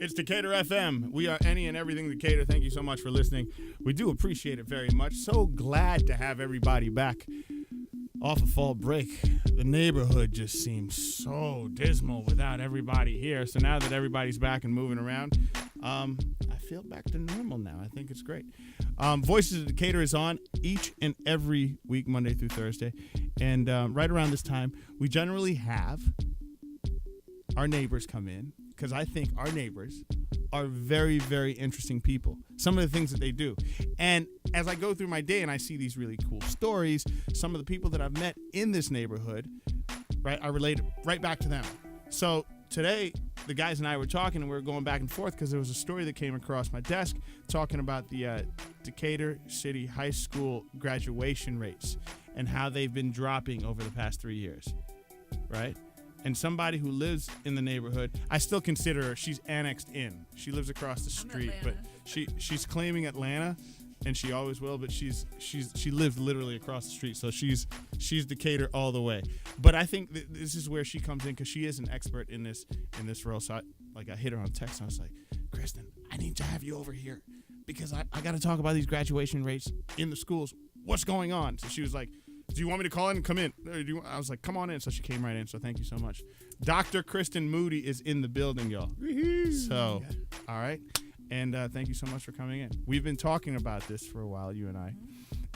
It's Decatur FM. We are any and everything Decatur. Thank you so much for listening. We do appreciate it very much. So glad to have everybody back off of fall break. The neighborhood just seems so dismal without everybody here. So now that everybody's back and moving around, I feel back to normal now. I think it's great. Voices of Decatur is on each and every week, Monday through Thursday. And right around this time, we generally have our neighbors come in, because I think our neighbors are very, very interesting people. Some of the things that they do. And as I go through my day and I see these really cool stories, some of the people that I've met in this neighborhood, right, are related right back to them. So today, the guys and I were talking, and we were going back and forth because there was a story that came across my desk talking about the Decatur City High School graduation rates and how they've been dropping over the past 3 years, right? And somebody who lives in the neighborhood, I still consider her, she's annexed in. She lives across the street, but she's claiming Atlanta, and she always will, but she lives literally across the street, so she's Decatur all the way. But I think this is where she comes in, because she is an expert in this role. So I hit her on text, and I was like, Kristin, I need to have you over here, because I got to talk about these graduation rates in the schools. What's going on? So she was like, do you want me to call in and come in? I was like, come on in. So she came right in. So thank you so much. Dr. Kristin Moody is in the building, y'all. So, all right. And thank you so much for coming in. We've been talking about this for a while, you and I.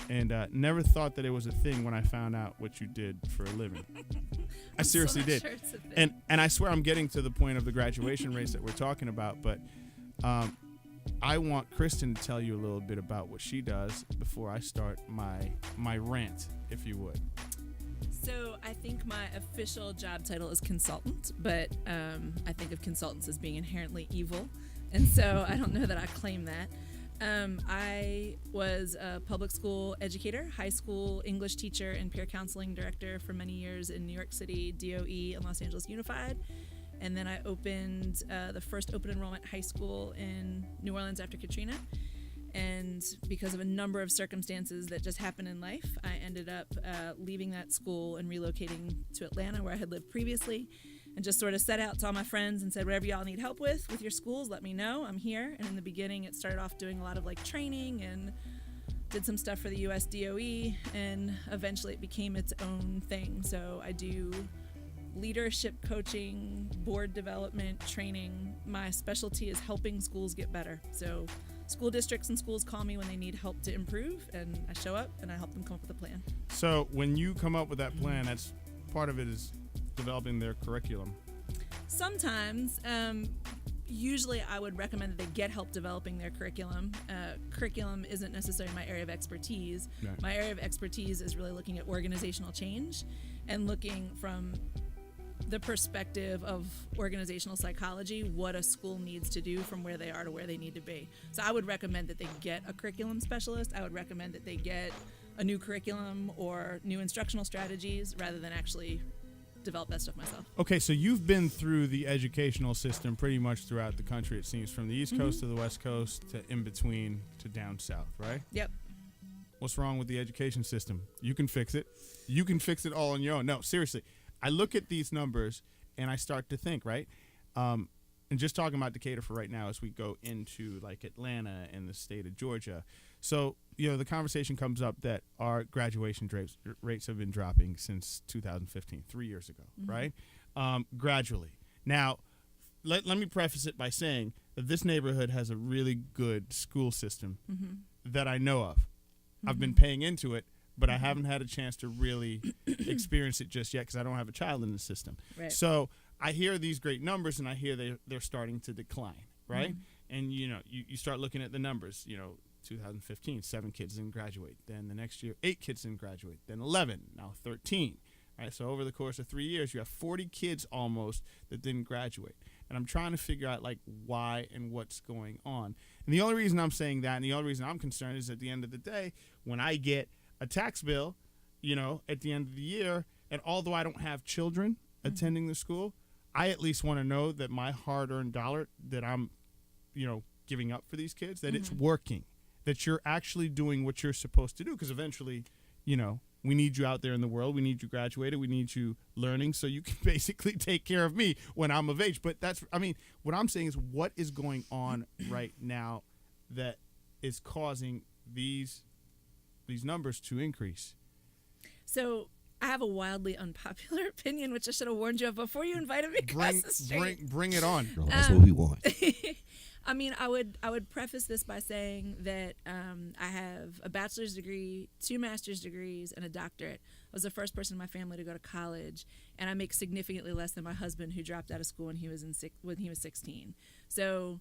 And never thought that it was a thing when I found out what you did for a living. I seriously did. Sure it's a thing. And I swear I'm getting to the point of the graduation rates that we're talking about. But I want Kristin to tell you a little bit about what she does before I start my rant, if you would. So I think my official job title is consultant, but I think of consultants as being inherently evil, and so I don't know that I claim that. I was a public school educator, high school English teacher, and peer counseling director for many years in New York City, DOE, and Los Angeles Unified. And then I opened the first open enrollment high school in New Orleans after Katrina. And because of a number of circumstances that just happened in life, I ended up leaving that school and relocating to Atlanta, where I had lived previously, and just sort of set out to all my friends and said, whatever y'all need help with your schools, let me know. I'm here. And in the beginning, it started off doing a lot of training and did some stuff for the US DOE, and eventually it became its own thing. So I do leadership coaching, board development, training. My specialty is helping schools get better. So school districts and schools call me when they need help to improve, and I show up and I help them come up with a plan. So when you come up with that plan, that's part of it is developing their curriculum. Sometimes, usually I would recommend that they get help developing their curriculum. Curriculum isn't necessarily my area of expertise. Right. My area of expertise is really looking at organizational change and looking from the perspective of organizational psychology, what a school needs to do from where they are to where they need to be. So I would recommend that they get a curriculum specialist. I would recommend that they get a new curriculum or new instructional strategies rather than actually develop that stuff myself. Okay, so you've been through the educational system pretty much throughout the country, it seems, from the East Coast to the West Coast to in between to down south, right? Yep. What's wrong with the education system? You can fix it. You can fix it all on your own. No, seriously. I look at these numbers and I start to think, right? And just talking about Decatur for right now as we go into Atlanta and the state of Georgia. So, the conversation comes up that our graduation rates have been dropping since 2015, 3 years ago, right? Gradually. Now, let me preface it by saying that this neighborhood has a really good school system that I know of. I've been paying into it, but I haven't had a chance to really experience it just yet because I don't have a child in the system. Right. So I hear these great numbers, and I hear they're starting to decline, right? And, you start looking at the numbers. 2015, 7 kids didn't graduate. Then the next year, 8 kids didn't graduate. Then 11, now 13. Right? So over the course of 3 years, you have 40 kids almost that didn't graduate. And I'm trying to figure out, why and what's going on. And the only reason I'm saying that and the only reason I'm concerned is at the end of the day, when I get a tax bill, at the end of the year, and although I don't have children attending the school, I at least want to know that my hard-earned dollar that I'm, giving up for these kids, that it's working, that you're actually doing what you're supposed to do, because eventually, We need you out there in the world. We need you graduated. We need you learning so you can basically take care of me when I'm of age. But what I'm saying is what is going on right now that is causing these numbers to increase? So I have a wildly unpopular opinion, which I should have warned you of before you invited me across the street. Bring it on. Girl, that's what we want. I mean, I would preface this by saying that I have a bachelor's degree, 2 master's degrees, and a doctorate. I was the first person in my family to go to college, and I make significantly less than my husband, who dropped out of school when he was 16. So,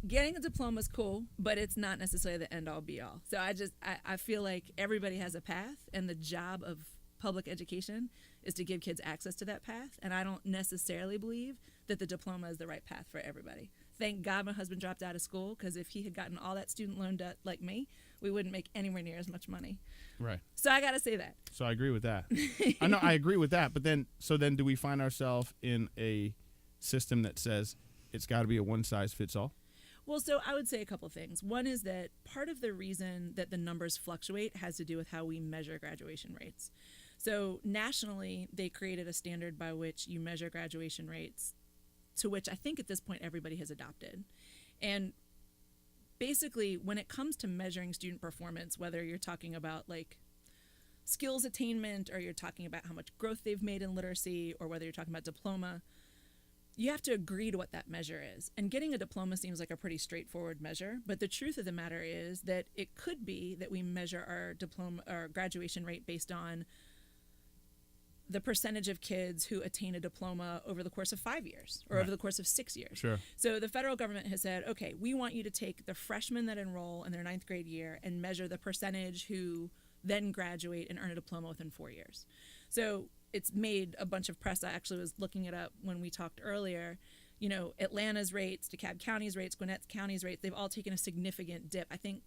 getting a diploma is cool, but it's not necessarily the end all be all. So I feel like everybody has a path, and the job of public education is to give kids access to that path. And I don't necessarily believe that the diploma is the right path for everybody. Thank God my husband dropped out of school, because if he had gotten all that student loan debt like me, we wouldn't make anywhere near as much money. Right. So I got to say that. So I agree with that. I agree with that. But then do we find ourselves in a system that says it's got to be a one size fits all? Well, so I would say a couple things. One is that part of the reason that the numbers fluctuate has to do with how we measure graduation rates. So nationally, they created a standard by which you measure graduation rates, to which I think at this point everybody has adopted. And basically, when it comes to measuring student performance, whether you're talking about like skills attainment, or you're talking about how much growth they've made in literacy, or whether you're talking about diploma, you have to agree to what that measure is. And getting a diploma seems like a pretty straightforward measure, but the truth of the matter is that it could be that we measure our diploma or graduation rate based on the percentage of kids who attain a diploma over the course of 5 years, or over the course of 6 years. Sure. So the federal government has said, okay, we want you to take the freshmen that enroll in their 9th grade year and measure the percentage who then graduate and earn a diploma within 4 years. So it's made a bunch of press. I actually was looking it up when we talked earlier. Atlanta's rates, DeKalb County's rates, Gwinnett County's rates, they've all taken a significant dip. I think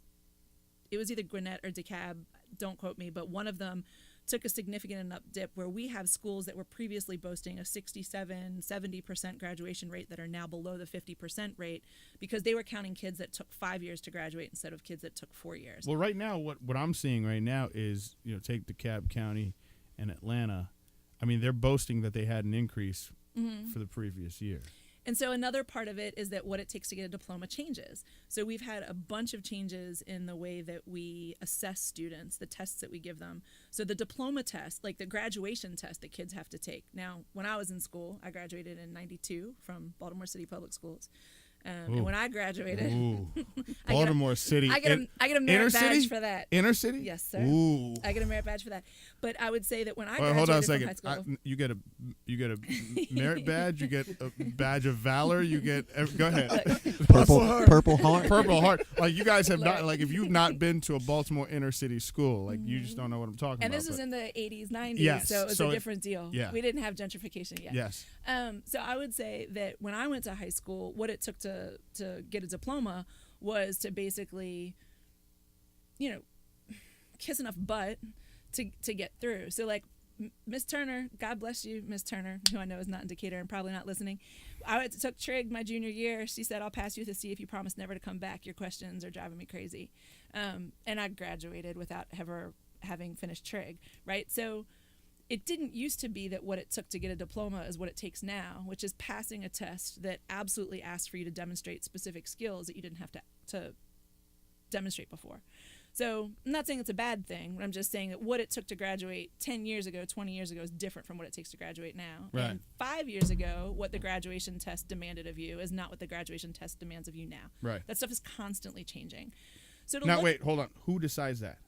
it was either Gwinnett or DeKalb, don't quote me, but one of them took a significant enough dip where we have schools that were previously boasting a 67-70% graduation rate that are now below the 50% rate, because they were counting kids that took 5 years to graduate instead of kids that took 4 years. Well, right now, what I'm seeing right now is, take DeKalb County and Atlanta. I mean, they're boasting that they had an increase for the previous year. And so another part of it is that what it takes to get a diploma changes. So we've had a bunch of changes in the way that we assess students, the tests that we give them. So the diploma test, like the graduation test that kids have to take. Now, when I was in school, I graduated in '92 from Baltimore City Public Schools. And when I graduated, Baltimore City. I get a merit badge for that. Inner city? Yes, sir. Ooh. I get a merit badge for that. But I would say that when I graduated hold on a from second. high school, You get a merit badge. You get a badge of valor. You get. Go ahead. Purple heart. Purple heart. Like you guys have not. Like if you've not been to a Baltimore inner city school, like you just don't know what I'm talking about. And this was in the 80s, 90s, Yes, so it was a different deal. Yeah. We didn't have gentrification yet. Yes. So I would say that when I went to high school, what it took to get a diploma was to basically, kiss enough butt to get through. So like Miss Turner, God bless you, Miss Turner, who I know is not in Decatur and probably not listening. I took trig my junior year. She said, I'll pass you with a C if you promise never to come back. Your questions are driving me crazy. And I graduated without ever having finished trig, right? So it didn't used to be that what it took to get a diploma is what it takes now, which is passing a test that absolutely asks for you to demonstrate specific skills that you didn't have to demonstrate before. So I'm not saying it's a bad thing, but I'm just saying that what it took to graduate 10 years ago, 20 years ago is different from what it takes to graduate now. Right. And 5 years ago, what the graduation test demanded of you is not what the graduation test demands of you now. Right. That stuff is constantly changing. So Now, wait, hold on. Who decides that?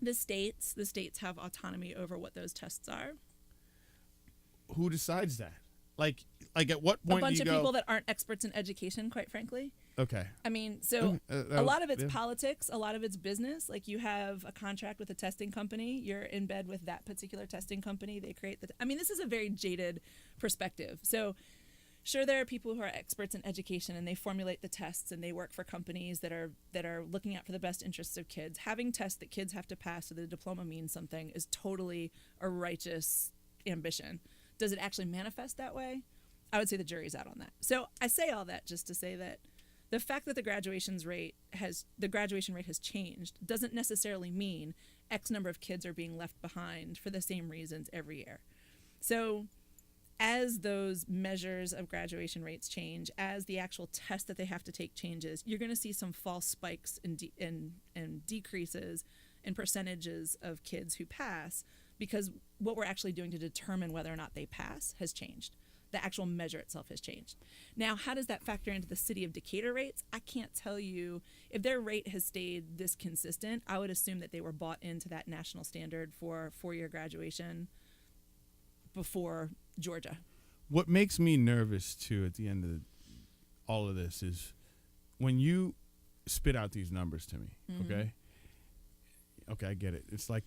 The states have autonomy over what those tests are. Who decides that? Like at what point A bunch do you of go, people that aren't experts in education, quite frankly. Okay. I mean, so Okay, a lot of it's politics, a lot of it's business. Like you have a contract with a testing company, you're in bed with that particular testing company. They create this is a very jaded perspective. So sure, there are people who are experts in education and they formulate the tests and they work for companies that are looking out for the best interests of kids. Having tests that kids have to pass so that a diploma means something is totally a righteous ambition. Does it actually manifest that way? I would say the jury's out on that. So I say all that just to say that the fact that the graduation rate has changed doesn't necessarily mean X number of kids are being left behind for the same reasons every year. So as those measures of graduation rates change, as the actual test that they have to take changes, you're going to see some false spikes and decreases in percentages of kids who pass, because what we're actually doing to determine whether or not they pass has changed. The actual measure itself has changed. Now, how does that factor into the city of Decatur rates? I can't tell you. If their rate has stayed this consistent, I would assume that they were bought into that national standard for four-year graduation before Georgia. What makes me nervous, too, at the end of all of this is when you spit out these numbers to me, okay? Okay, I get it. It's like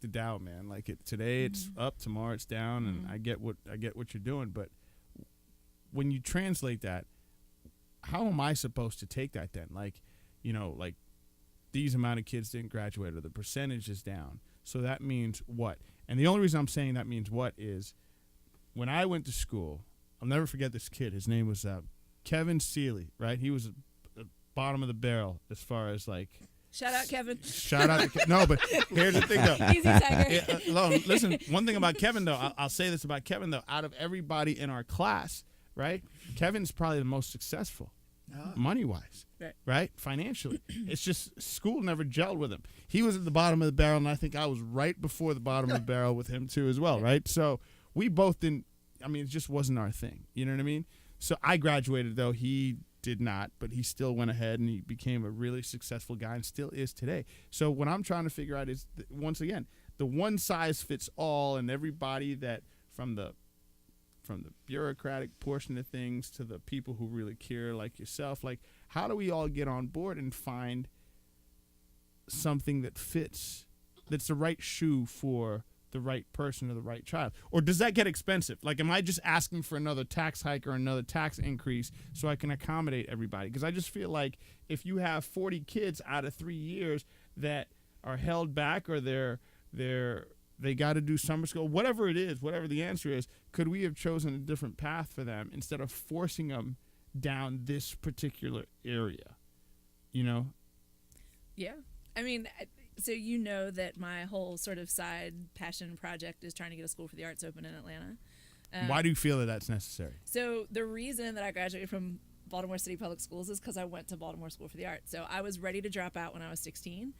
the Dow, man. Like today it's up, tomorrow it's down, and I get what you're doing. But when you translate that, how am I supposed to take that then? Like, like these amount of kids didn't graduate, or the percentage is down. So that means what? And the only reason I'm saying that means what is when I went to school, I'll never forget this kid. His name was Kevin Seeley, right? He was bottom of the barrel as far as like. Shout out, Kevin. Shout out to No, but here's the thing, though. Easy, Tiger. Listen, one thing about Kevin, though, I'll say this about Kevin, though. Out of everybody in our class, right, Kevin's probably the most successful, money-wise, right, financially. It's just school never gelled with him. He was at the bottom of the barrel, and I think I was right before the bottom of the barrel with him, too, as well, right? So we both didn't, it just wasn't our thing. You know what I mean? So I graduated, though. He did not, but he still went ahead and he became a really successful guy and still is today. So what I'm trying to figure out is, once again, the one size fits all, and everybody that from the bureaucratic portion of things to the people who really care, like yourself, like how do we all get on board and find something that fits, that's the right shoe for the right person or the right child? Or does that get expensive? Like, am I just asking for another tax hike or another tax increase so I can accommodate everybody? Because I just feel like if you have 40 kids out of 3 years that are held back, or they got to do summer school, whatever it is, whatever the answer is, could we have chosen a different path for them instead of forcing them down this particular area? Yeah. So that my whole sort of side passion project is trying to get a school for the arts open in Atlanta. Why do you feel that that's necessary? So the reason that I graduated from Baltimore City Public Schools is because I went to Baltimore School for the Arts. So I was ready to drop out when I was 16.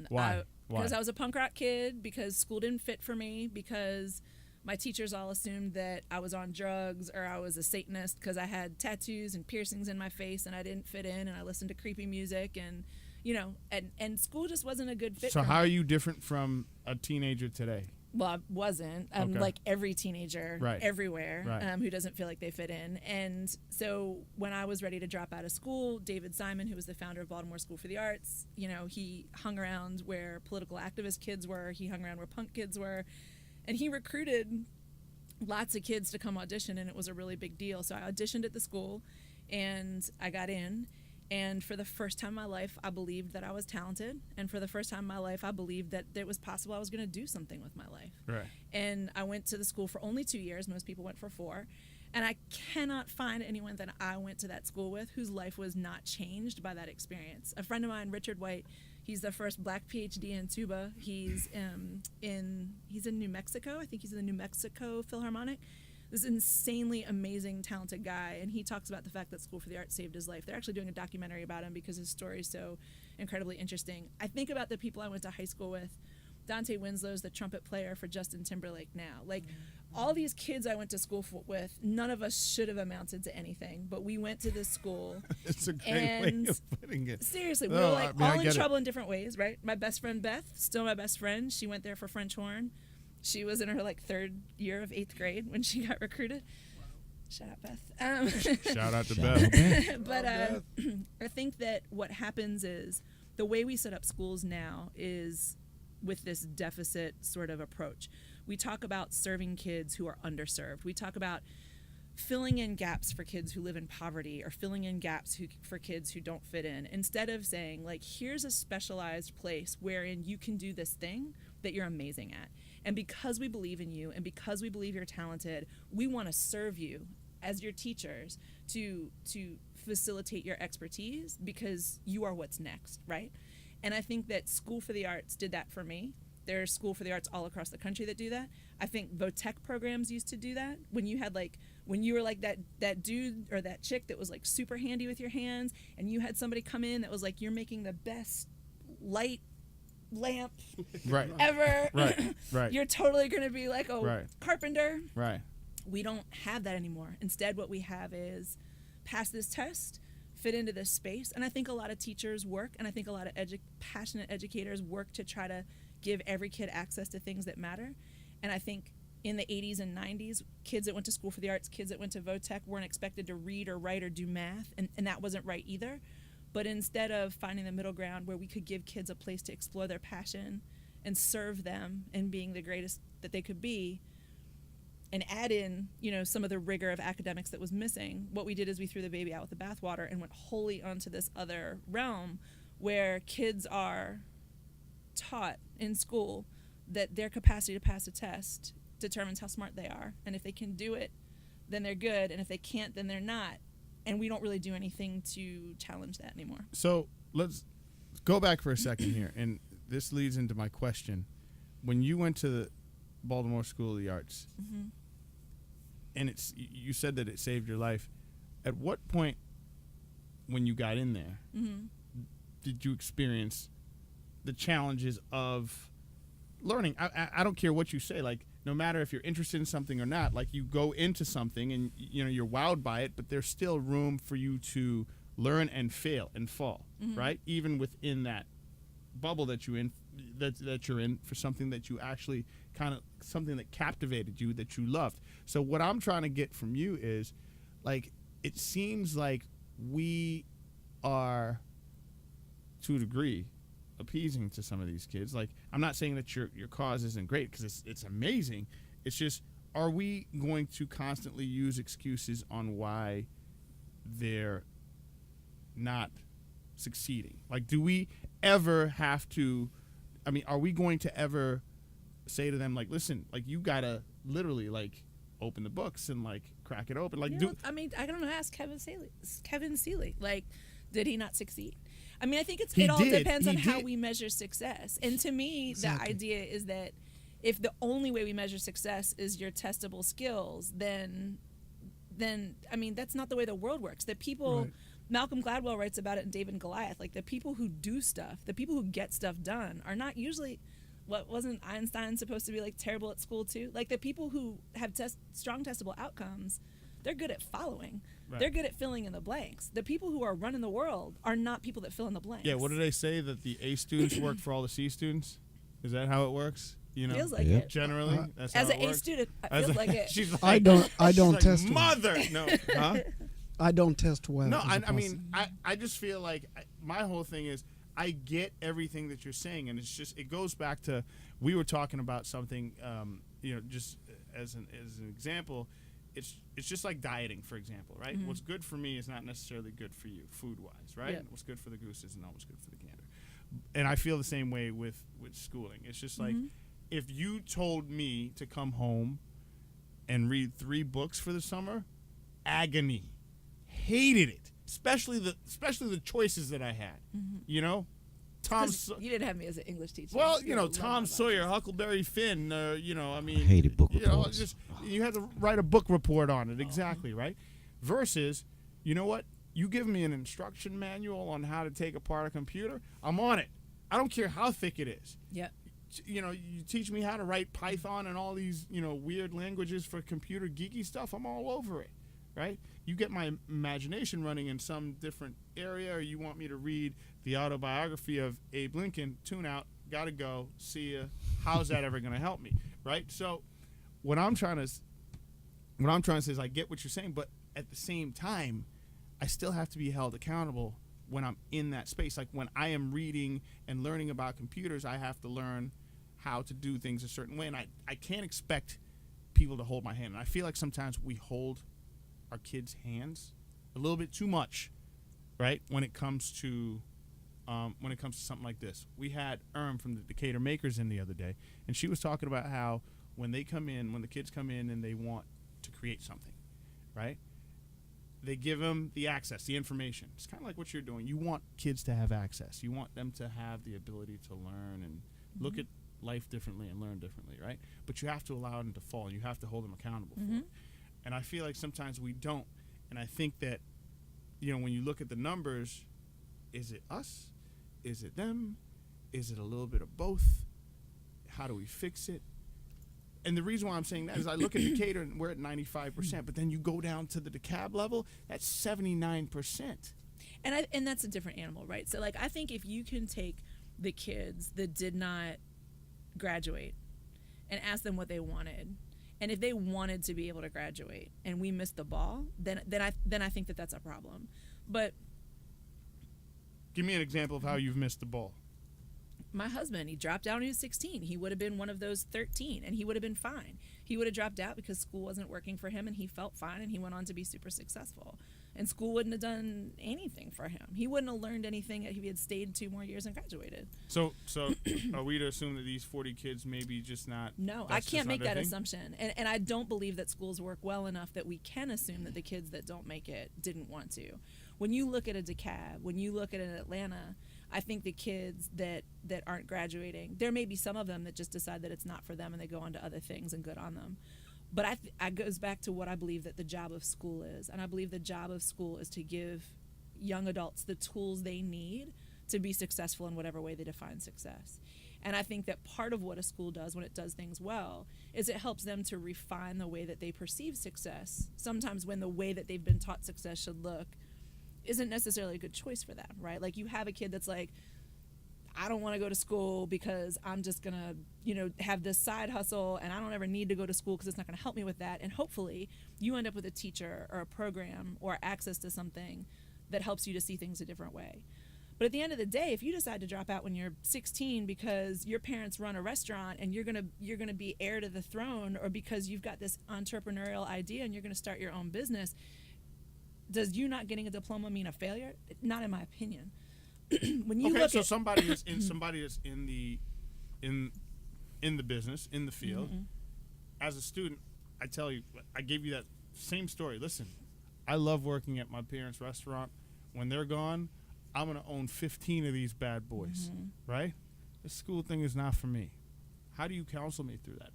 Why? Because I was a punk rock kid, because school didn't fit for me, because my teachers all assumed that I was on drugs or I was a Satanist because I had tattoos and piercings in my face and I didn't fit in, and I listened to creepy music, and and school just wasn't a good fit. So for how me. are you different from a teenager today? Well, I wasn't. I'm like every teenager everywhere who doesn't feel like they fit in. And so when I was ready to drop out of school, David Simon, who was the founder of Baltimore School for the Arts, he hung around where political activist kids were. He hung around where punk kids were. And he recruited lots of kids to come audition, and it was a really big deal. So I auditioned at the school, and I got in. And for the first time in my life, I believed that I was talented. And for the first time in my life, I believed that it was possible I was going to do something with my life. Right. And I went to the school for only 2 years. Most people went for 4. And I cannot find anyone that I went to that school with whose life was not changed by that experience. A friend of mine, Richard White, he's the first black PhD in tuba. He's in New Mexico. I think he's in the New Mexico Philharmonic. This insanely amazing, talented guy, and he talks about the fact that School for the Arts saved his life. They're actually doing a documentary about him because his story is so incredibly interesting. I think about the people I went to high school with. Dante Winslow's the trumpet player for Justin Timberlake now. Like, all these kids I went to school with, none of us should have amounted to anything, but we went to this school. It's a great way of putting it. Seriously, we were all in trouble in different ways, right? My best friend Beth, still my best friend. She went there for French horn. She was in her 3rd year of 8th grade when she got recruited. Shout out, Beth. Shout out to Beth. But I think that what happens is the way we set up schools now is with this deficit sort of approach. We talk about serving kids who are underserved. We talk about filling in gaps for kids who live in poverty, or filling in gaps for kids who don't fit in, instead of saying, here's a specialized place wherein you can do this thing that you're amazing at. And because we believe in you, and because we believe you're talented, we want to serve you as your teachers to facilitate your expertise because you are what's next, right? And I think that School for the Arts did that for me. There's School for the Arts all across the country that do that. I think VOTEC programs used to do that. When you were like that dude or that chick that was like super handy with your hands, and you had somebody come in that was like, you're making the best light lamp right. ever. Right. You're totally going to be like a carpenter. Right. We don't have that anymore. Instead, what we have is pass this test, fit into this space. And I think a lot of teachers work, and I think a lot of passionate educators work to try to give every kid access to things that matter. And I think in the 80s and 90s, kids that went to School for the Arts, kids that went to VOTEC weren't expected to read or write or do math, and that wasn't right either. But instead of finding the middle ground where we could give kids a place to explore their passion and serve them and being the greatest that they could be, and add in, some of the rigor of academics that was missing, what we did is we threw the baby out with the bathwater and went wholly onto this other realm where kids are taught in school that their capacity to pass a test determines how smart they are. And if they can do it, then they're good. And if they can't, then they're not. And we don't really do anything to challenge that anymore. So let's go back for a second here. And this leads into my question. When you went to the Baltimore School of the Arts, Mm-hmm. and you said that it saved your life, at what point when you got in there Mm-hmm. did you experience the challenges of learning? I don't care what you say, like, no matter if you're interested in something or not, like, you go into something and you're wowed by it, but there's still room for you to learn and fail and fall, Mm-hmm. right? Even within that bubble that you're in for something that you actually something that captivated you, that you loved. So what I'm trying to get from you is, like, it seems like we are, to a degree, appeasing to some of these kids. Like, I'm not saying that your cause isn't great, because it's amazing. It's just, are we going to constantly use excuses on why they're not succeeding? Like, do we ever have to, are we going to ever say to them, like, listen, like, you gotta literally, like, open the books and, like, crack it open? Like, I don't know, ask Kevin Seeley, like, did he not succeed? I think He it all did. depends He on how did. we measure success. And to me, Exactly. the idea is that if the only way we measure success is your testable skills, then that's not the way the world works. The people, Right. Malcolm Gladwell writes about it in David and Goliath, like, the people who do stuff, the people who get stuff done are not usually, wasn't Einstein supposed to be, like, terrible at school too? Like, the people who have strong testable outcomes, they're good at following. Right. They're good at filling in the blanks. The people who are running the world are not people that fill in the blanks. Yeah, what do they say, that the A students work for all the C students? Is that how it works? Feels like Yeah. it. Generally, that's how As it an A works? student, I As feel a- like it. She's like, I don't she's like, test well. Mother, no, huh? I don't test well. No, as a I person. just feel like my whole thing is, I get everything that you're saying, and it's just, it goes back to, we were talking about something, just as an example. It's just like dieting, for example, right? Mm-hmm. What's good for me is not necessarily good for you, food-wise, right? Yep. What's good for the goose isn't always good for the gander. And I feel the same way with schooling. It's just like, Mm-hmm. if you told me to come home and read 3 books for the summer, agony. Hated it. Especially the choices that I had. Mm-hmm. You know? You didn't have me as an English teacher. Well, You love Tom my Sawyer, Huckleberry Finn, I hated book reports. Just, you had to write a book report on it, exactly, right? Versus, you know what? You give me an instruction manual on how to take apart a computer, I'm on it. I don't care how thick it is. Yep. You teach me how to write Python and all these, weird languages for computer geeky stuff, I'm all over it, right? You get my imagination running in some different area, or you want me to read the autobiography of Abe Lincoln, tune out, gotta go, see ya. How's that ever gonna help me, right? So what I'm trying to say is, I get what you're saying, but at the same time, I still have to be held accountable when I'm in that space. Like, when I am reading and learning about computers, I have to learn how to do things a certain way, and I can't expect people to hold my hand. And I feel like sometimes we hold our kids' hands a little bit too much, right? When it comes to something like this. We had from the Decatur Makers in the other day, and she was talking about how when the kids come in and they want to create something, right? they give them the access, the information. It's kind of like what you're doing. You want kids to have access. You want them to have the ability to learn and look at life differently and learn differently, right? But you have to allow them to fall, and you have to hold them accountable for it. And I feel like sometimes we don't. And I think that, when you look at the numbers, is it us? Is it them? Is it a little bit of both? How do we fix it? And the reason why I'm saying that is I look at Decatur and we're at 95%, but then you go down to the DeKalb level, that's 79%. And that's a different animal, right? So, like, I think if you can take the kids that did not graduate and ask them what they wanted, and if they wanted to be able to graduate and we missed the ball, then I think that that's a problem. But give me an example of how you've missed the ball. My husband, he dropped out when he was 16. He would have been one of those 13, and he would have been fine. He would have dropped out because school wasn't working for him, and he felt fine, and he went on to be super successful. And school wouldn't have done anything for him. He wouldn't have learned anything if he had stayed 2 more years and graduated. So are we to assume that these 40 kids maybe just not? No, I can't make that assumption. And I don't believe that schools work well enough that we can assume that the kids that don't make it didn't want to. When you look at a DeKalb, when you look at an Atlanta, I think the kids that aren't graduating, there may be some of them that just decide that it's not for them and they go on to other things, and good on them. But I goes back to what I believe that the job of school is. And I believe the job of school is to give young adults the tools they need to be successful in whatever way they define success. And I think that part of what a school does when it does things well is it helps them to refine the way that they perceive success. Sometimes when the way that they've been taught success should look isn't necessarily a good choice for them, right? Like, you have a kid that's like, I don't want to go to school because I'm just going to, have this side hustle, and I don't ever need to go to school because it's not going to help me with that. And hopefully you end up with a teacher or a program or access to something that helps you to see things a different way. But at the end of the day, if you decide to drop out when you're 16 because your parents run a restaurant and you're gonna be heir to the throne, or because you've got this entrepreneurial idea and you're going to start your own business, does you not getting a diploma mean a failure? Not in my opinion. When you look at somebody that's in the business, in the field, as a student, I tell you, I gave you that same story. Listen, I love working at my parents' restaurant. When they're gone, I'm gonna own 15 of these bad boys, right? This school thing is not for me. How do you counsel me through that?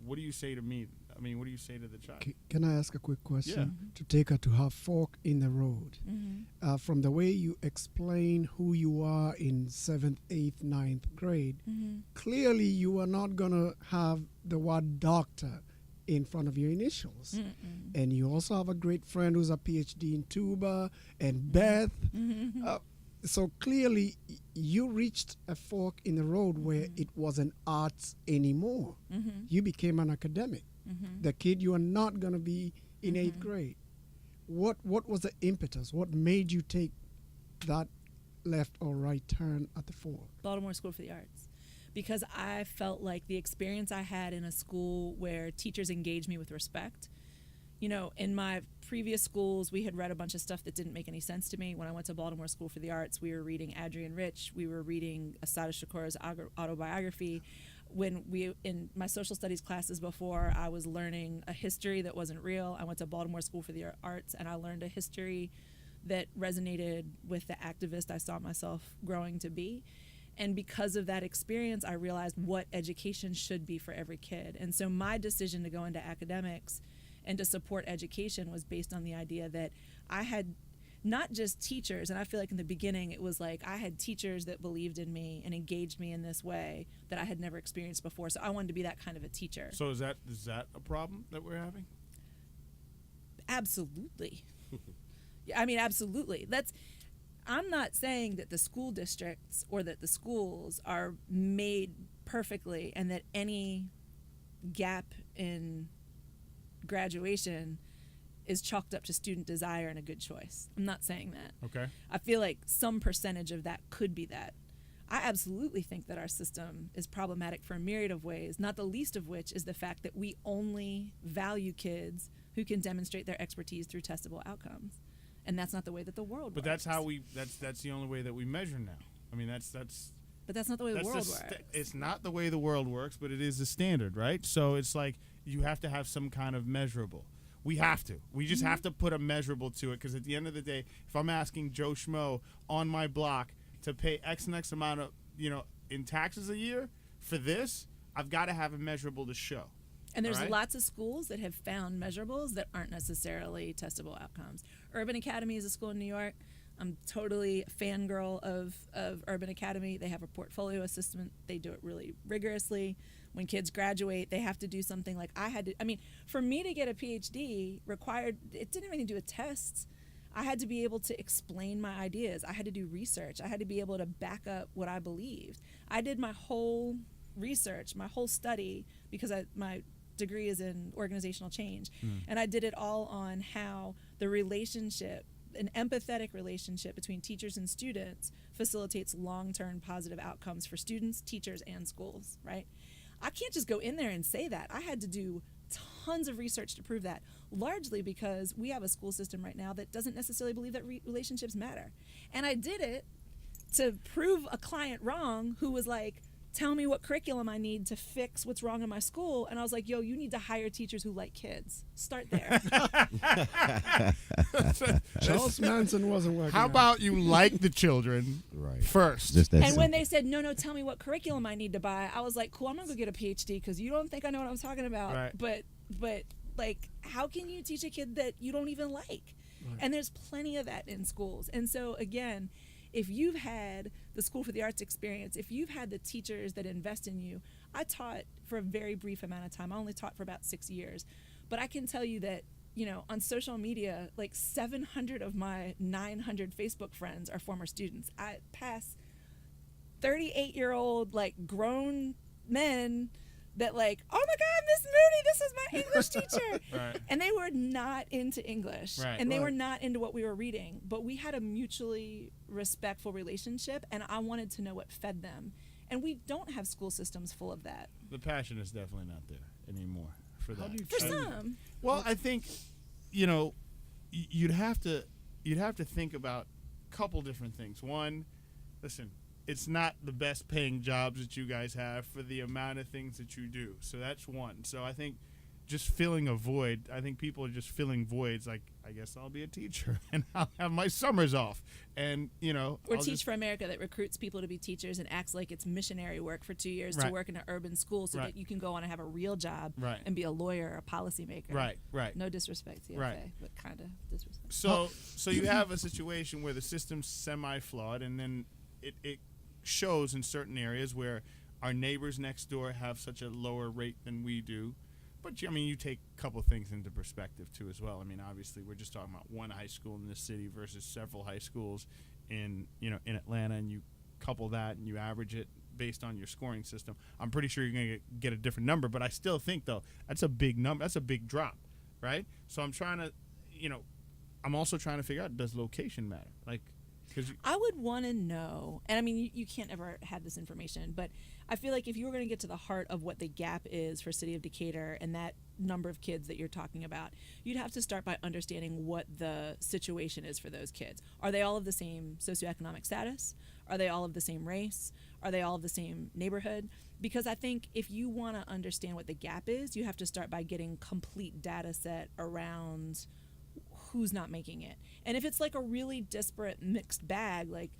What do you say to me? I mean, what do you say to the child? Can I ask a quick question? To take her to her fork in the road. From the way you explain who you are in 7th, 8th, 9th grade, clearly you are not going to have the word doctor in front of your initials. And you also have a great friend who's a PhD in tuba, and Beth. So clearly you reached a fork in the road where it wasn't arts anymore. You became an academic. The kid you are not going to be in 8th grade. What was the impetus? What made you take that left or right turn at the fork? Baltimore School for the Arts. Because I felt like the experience I had in a school where teachers engaged me with respect. In my previous schools, we had read a bunch of stuff that didn't make any sense to me. When I went to Baltimore School for the Arts, we were reading Adrienne Rich. We were reading Assata Shakur's autobiography. In my social studies classes before, I was learning a history that wasn't real. I went to Baltimore School for the Arts, and I learned a history that resonated with the activist I saw myself growing to be. And because of that experience, I realized what education should be for every kid. And so my decision to go into academics and to support education was based on the idea that I had not just teachers, and I feel like in the beginning it was like I had teachers that believed in me and engaged me in this way that I had never experienced before. So I wanted to be that kind of a teacher. So is that a problem that we're having? Absolutely. I mean, absolutely. I'm not saying that the school districts or that the schools are made perfectly and that any gap in graduation is chalked up to student desire and a good choice. I'm not saying that. Okay. I feel like some percentage of that could be that. I absolutely think that our system is problematic for a myriad of ways, not the least of which is the fact that we only value kids who can demonstrate their expertise through testable outcomes. And that's not the way that the world works. But that's how that's the only way that we measure now. I mean, that's But that's not the way the world works. It's not the way the world works, but it is the standard, right? So it's like you have to have some kind of measurable. We have to. We just have to put a measurable to it, because at the end of the day, if I'm asking Joe Schmo on my block to pay X and X amount of, in taxes a year for this, I've got to have a measurable to show. And there's lots of schools that have found measurables that aren't necessarily testable outcomes. Urban Academy is a school in New York. I'm totally a fangirl of Urban Academy. They have a portfolio assessment. They do it really rigorously. When kids graduate, they have to do something like I had to. I mean, for me to get a PhD required, it didn't have anything to do with tests. I had to be able to explain my ideas. I had to do research. I had to be able to back up what I believed. I did my whole research, my whole study, because my degree is in organizational change. And I did it all on how the relationship, an empathetic relationship between teachers and students, facilitates long-term positive outcomes for students, teachers, and schools, right? I can't just go in there and say that. I had to do tons of research to prove that, largely because we have a school system right now that doesn't necessarily believe that relationships matter. And I did it to prove a client wrong who was like, tell me what curriculum I need to fix what's wrong in my school. And I was like, yo, you need to hire teachers who like kids. Start there. Charles Manson wasn't working. How about you like the children first? And when they said, no, tell me what curriculum I need to buy, I was like, cool, I'm going to go get a PhD because you don't think I know what I'm talking about. Right. But like, how can you teach a kid that you don't even like? Right. And there's plenty of that in schools. And so, again, if you've had the School for the Arts experience, if you've had the teachers that invest in you, I taught for a very brief amount of time. I only taught for about 6 years. But I can tell you that, on social media, like 700 of my 900 Facebook friends are former students. I pass 38-year-old, like, grown men that like, oh my God, Miss Moody, this is my English teacher. Right. And they were not into English. Right. And they were not into what we were reading. But we had a mutually respectful relationship, and I wanted to know what fed them. And we don't have school systems full of that. The passion is definitely not there anymore for that. For some. Well, I think, you'd have to think about a couple different things. One, listen, it's not the best paying jobs that you guys have for the amount of things that you do. So that's one. So I think just filling a void, I think people are just filling voids like, I guess I'll be a teacher and I'll have my summers off. And, Or Teach for America that recruits people to be teachers and acts like it's missionary work for 2 years to work in an urban school so that you can go on and have a real job and be a lawyer or a policymaker. Right. No disrespect to TFA, but kind of disrespect. So you have a situation where the system's semi-flawed, and then it shows in certain areas where our neighbors next door have such a lower rate than we do. But, you take a couple things into perspective, too, as well. Obviously, we're just talking about one high school in this city versus several high schools in Atlanta, and you couple that and you average it based on your scoring system. I'm pretty sure you're going to get a different number, but I still think, though, that's a big number. That's a big drop, right? So I'm trying to, I'm also trying to figure out, does location matter? Like, I would want to know, and you can't ever have this information, but I feel like if you were going to get to the heart of what the gap is for City of Decatur and that number of kids that you're talking about, you'd have to start by understanding what the situation is for those kids. Are they all of the same socioeconomic status? Are they all of the same race? Are they all of the same neighborhood? Because I think if you want to understand what the gap is, you have to start by getting complete data set around who's not making it. And if it's like a really disparate mixed bag, like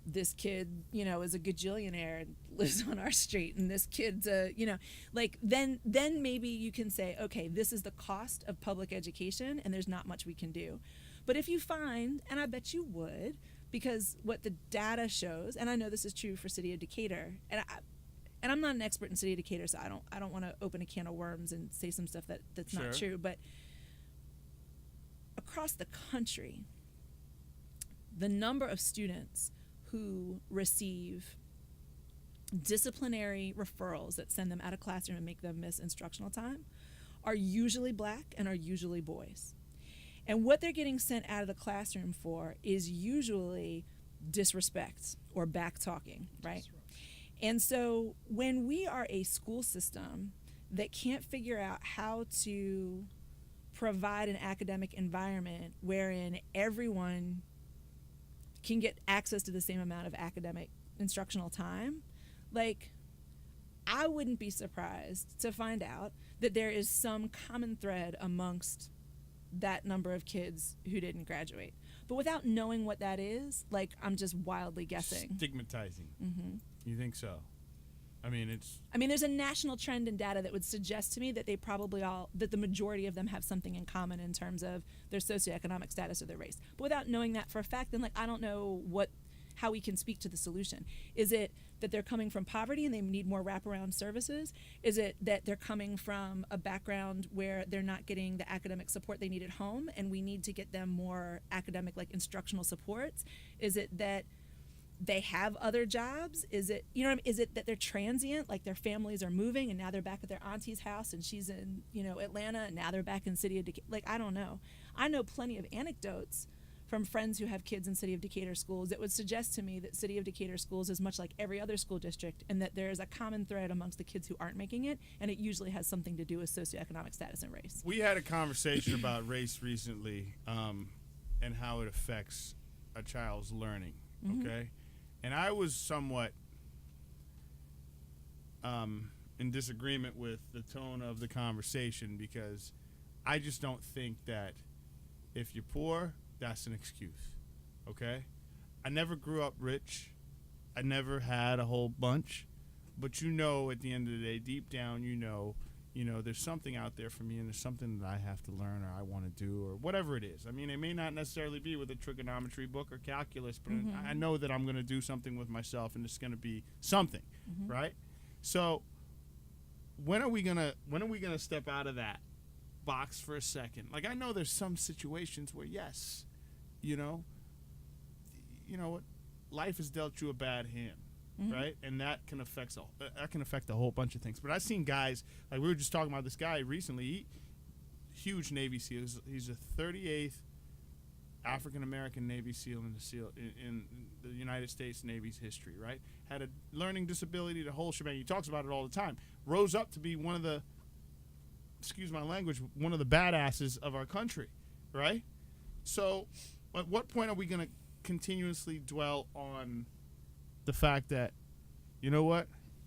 this kid, is a gajillionaire and lives on our street, and this kid's then maybe you can say, okay, this is the cost of public education and there's not much we can do. But if you find, and I bet you would, because what the data shows, and I know this is true for City of Decatur, and I'm not an expert in City of Decatur, so I don't want to open a can of worms and say some stuff that's not true, but across the country, the number of students who receive disciplinary referrals that send them out of classroom and make them miss instructional time are usually Black and are usually boys. And what they're getting sent out of the classroom for is usually disrespect or back talking, right? And so when we are a school system that can't figure out how to provide an academic environment wherein everyone can get access to the same amount of academic instructional time, like, I wouldn't be surprised to find out that there is some common thread amongst that number of kids who didn't graduate. But without knowing what that is, like, I'm just wildly guessing. Stigmatizing. Mm-hmm. You think so? I mean, there's a national trend in data that would suggest to me that that the majority of them have something in common in terms of their socioeconomic status or their race. But without knowing that for a fact, then, like, I don't know how we can speak to the solution. Is it that they're coming from poverty and they need more wraparound services? Is it that they're coming from a background where they're not getting the academic support they need at home and we need to get them more academic, like, instructional supports? Is it that they have other jobs? Is it, you know what I mean? Is it that they're transient, like their families are moving and now they're back at their auntie's house and she's in, Atlanta, and now they're back in City of Decatur? Like, I don't know. I know plenty of anecdotes from friends who have kids in City of Decatur schools that would suggest to me that City of Decatur schools is much like every other school district, and that there is a common thread amongst the kids who aren't making it, and it usually has something to do with socioeconomic status and race. We had a conversation about race recently, and how it affects a child's learning, okay? And I was somewhat in disagreement with the tone of the conversation, because I just don't think that if you're poor, that's an excuse, okay? I never grew up rich. I never had a whole bunch. But at the end of the day, deep down, there's something out there for me, and there's something that I have to learn or I want to do or whatever it is. I mean, it may not necessarily be with a trigonometry book or calculus, but I know that I'm going to do something with myself, and it's going to be something, right? So when are we gonna step out of that box for a second? Like, I know there's some situations where, yes, what, life has dealt you a bad hand, right? And that can affect a whole bunch of things. But I've seen guys, like we were just talking about this guy recently, huge Navy SEAL. He's a 38th African American Navy SEAL in the United States Navy's history, right? Had a learning disability, the whole shebang. He talks about it all the time. Rose up to be one of the, excuse my language, one of the badasses of our country, right? So at what point are we going to continuously dwell on the fact that, you know what,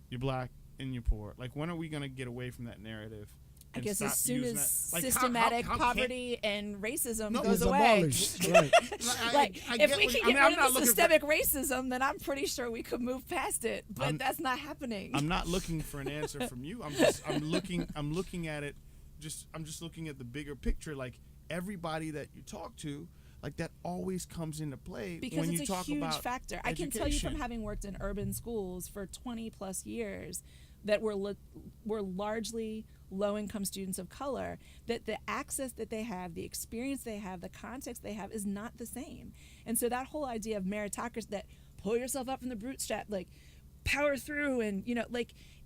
you're black and you're poor? Like, when are we going to get away from that narrative? I guess as soon as systematic poverty and racism goes it's away. Abolished, right. If we can get rid of systemic racism, then I'm pretty sure we could move past it. But that's not happening. I'm not looking for an answer from you. I'm looking at it. I'm just looking at the bigger picture. Like, everybody that you talk to, like, that always comes into play because when it's you talk a huge about factor. education. I can tell you from having worked in urban schools for 20 plus years that were largely low-income students of color, that the access that they have, the experience they have, the context they have is not the same. And so that whole idea of meritocracy, that pull yourself up from the bootstrap, like, power through, and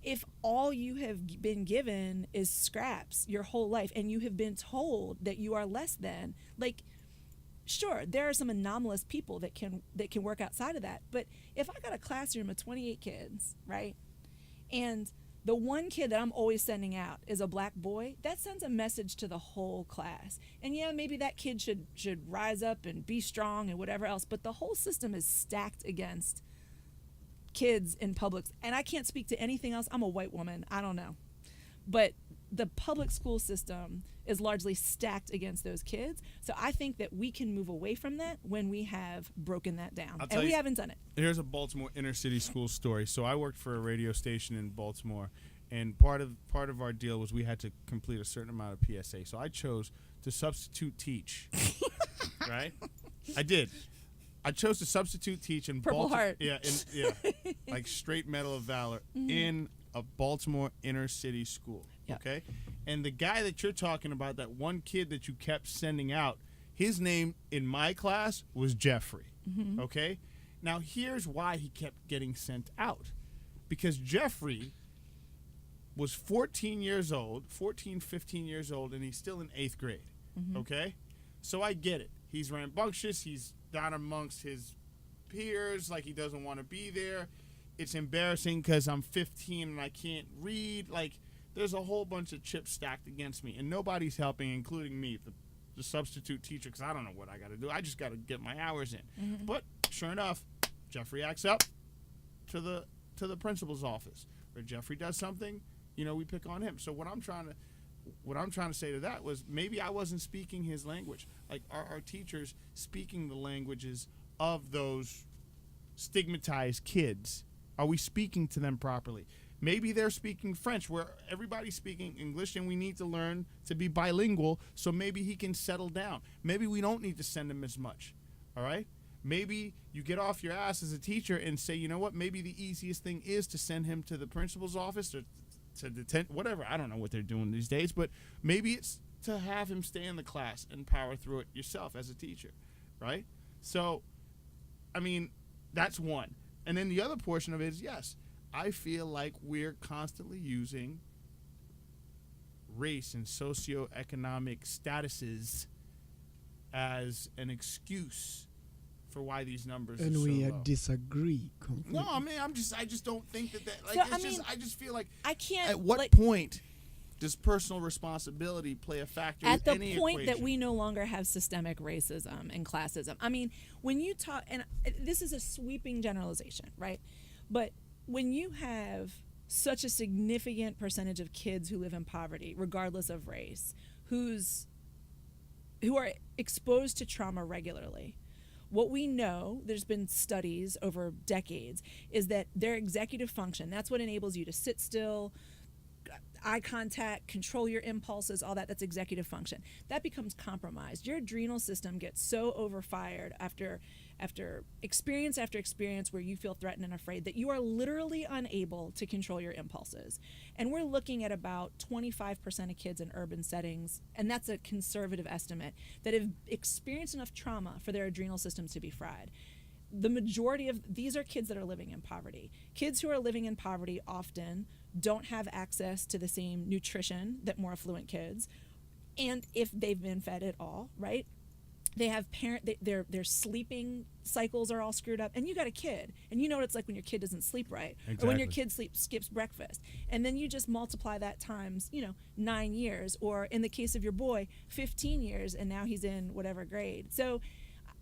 if all you have been given is scraps your whole life and you have been told that you are less than, like, sure, there are some anomalous people that can work outside of that. But if I got a classroom of 28 kids, right, and the one kid that I'm always sending out is a black boy, that sends a message to the whole class. And yeah, maybe that kid should rise up and be strong and whatever else, but the whole system is stacked against kids in public. And I can't speak to anything else. I'm a white woman. I don't know. But the public school system is largely stacked against those kids. So I think that we can move away from that when we have broken that down. And we haven't done it. Here's a Baltimore inner city school story. So I worked for a radio station in Baltimore, and part of our deal was we had to complete a certain amount of PSA. So I chose to substitute teach. Right? I did. I chose to substitute teach in Purple Heart. Yeah, like straight Medal of Valor in a Baltimore inner city school. Yep. Okay, and the guy that you're talking about, that one kid that you kept sending out, his name in my class was Jeffrey. Okay, now here's why he kept getting sent out, because Jeffrey was 15 years old, and he's still in 8th grade. Okay, so I get it. He's rambunctious. He's down amongst his peers, like he doesn't want to be there. It's embarrassing because I'm 15 and I can't read. Like, there's a whole bunch of chips stacked against me, and nobody's helping, including me, the substitute teacher, because I don't know what I got to do. I just got to get my hours in. But sure enough, Jeffrey acts up to the principal's office. Or Jeffrey does something, we pick on him. So what I'm trying what I'm trying to say to that was maybe I wasn't speaking his language. Like, are our teachers speaking the languages of those stigmatized kids? Are we speaking to them properly? Maybe they're speaking French, where everybody's speaking English, and we need to learn to be bilingual, so maybe he can settle down. Maybe we don't need to send him as much, all right? Maybe you get off your ass as a teacher and say, you know what, maybe the easiest thing is to send him to the principal's office or to the whatever. I don't know what they're doing these days, but maybe it's to have him stay in the class and power through it yourself as a teacher, right? So, I mean, that's one. And then the other portion of it is, yes, I feel like we're constantly using race and socioeconomic statuses as an excuse for why these numbers and are so we low. Disagree completely. No, I mean, I just don't think that like, So, I just feel like I can't. at what like, point does personal responsibility play a factor at the in any point that equation? we no longer have systemic racism and classism? I mean, when you talk, and this is a sweeping generalization, right? But when you have such a significant percentage of kids who live in poverty, regardless of race, who are exposed to trauma regularly, what we know, there's been studies over decades, is that their executive function, that's what enables you to sit still, eye contact, control your impulses, all that's executive function. That becomes compromised. Your adrenal system gets so overfired after experience after experience where you feel threatened and afraid that you are literally unable to control your impulses. And we're looking at about 25% of kids in urban settings, and that's a conservative estimate, that have experienced enough trauma for their adrenal systems to be fried. The majority of these are kids that are living in poverty. Kids who are living in poverty often don't have access to the same nutrition that more affluent kids, and if they've been fed at all, right? They have their sleeping cycles are all screwed up, and you got a kid, and you know what it's like when your kid doesn't sleep right, Exactly. or when your kid skips breakfast, and then you just multiply that times 9 years, or in the case of your boy, 15 years, and now he's in whatever grade. So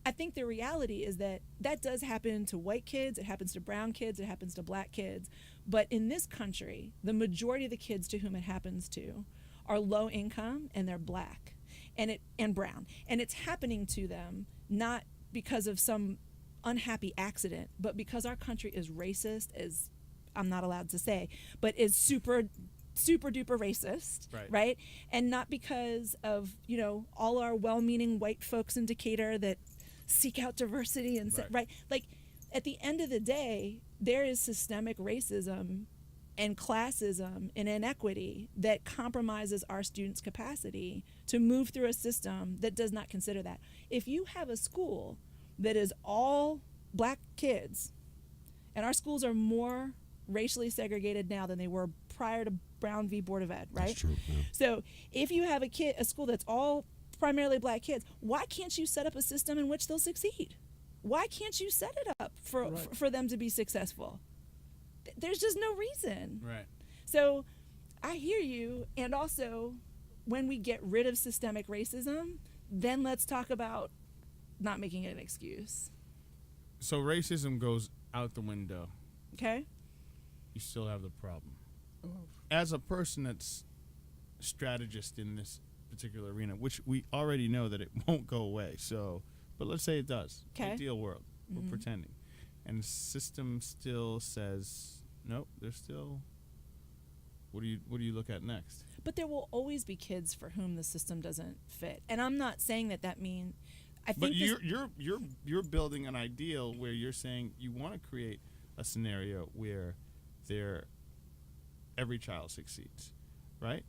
I think the reality is that does happen to white kids, it happens to brown kids, it happens to black kids, but in this country, the majority of the kids to whom it happens to are low income, and they're black and brown, and it's happening to them not because of some unhappy accident, but because our country is racist, as I'm not allowed to say, but is super duper racist, right? And not because of all our well-meaning white folks in Decatur that seek out diversity and right. Like, at the end of the day, there is systemic racism and classism and inequity that compromises our students' capacity to move through a system that does not consider that. If you have a school that is all black kids, and our schools are more racially segregated now than they were prior to Brown v. Board of Ed, right? That's true, yeah. So if you have a school that's all primarily black kids, why can't you set up a system in which they'll succeed? Why can't you set it up for them to be successful? There's just no reason. Right. So I hear you, and also when we get rid of systemic racism, then let's talk about not making it an excuse. So racism goes out the window. Okay? You still have the problem. As a person that's strategist in this particular arena, which we already know that it won't go away, so, but let's say it does. Okay. Ideal world. Mm-hmm. We're pretending. And the system still says, nope, there's still, what do you look at next? But there will always be kids for whom the system doesn't fit. And I'm not saying that mean, I think you're building an ideal where you're saying you want to create a scenario where every child succeeds, right?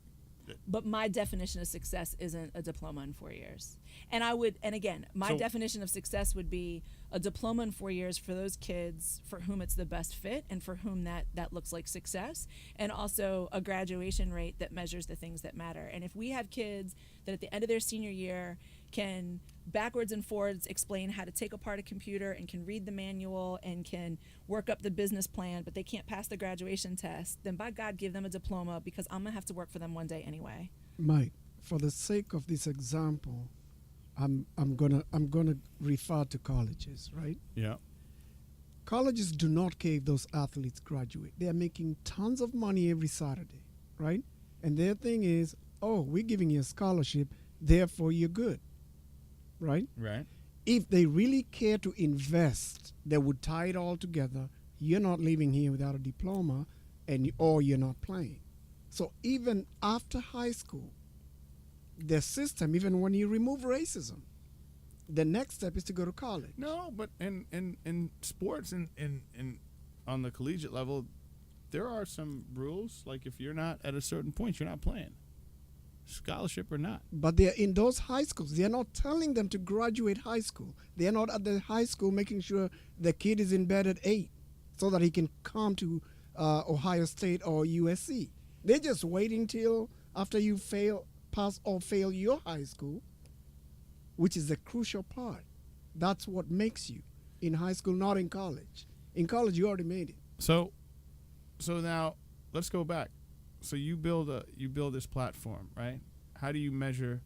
But my definition of success isn't a diploma in 4 years. And again, my definition of success would be a diploma in 4 years for those kids for whom it's the best fit and for whom that looks like success, and also a graduation rate that measures the things that matter. And if we have kids that at the end of their senior year can backwards and forwards explain how to take apart a computer and can read the manual and can work up the business plan, but they can't pass the graduation test, then by God, give them a diploma, because I'm going to have to work for them one day anyway. Mike, for the sake of this example, I'm gonna refer to colleges, right? Yeah. Colleges do not care if those athletes graduate. They are making tons of money every Saturday, right? And their thing is, oh, we're giving you a scholarship, therefore you're good, right? Right. If they really care to invest, they would tie it all together. You're not leaving here without a diploma, or you're not playing. So even after high school, the system, even when you remove racism, the next step is to go to college. No, but in sports and on the collegiate level, there are some rules. Like if you're not at a certain point, you're not playing, scholarship or not. But they're in those high schools. They're not telling them to graduate high school. They're not at the high school making sure the kid is in bed at 8 so that he can come to Ohio State or USC. They're just waiting till after you pass or fail your high school, which is the crucial part. That's what makes you in high school, not in college. In college, you already made it. So now let's go back. So you build this platform, right? How do you measure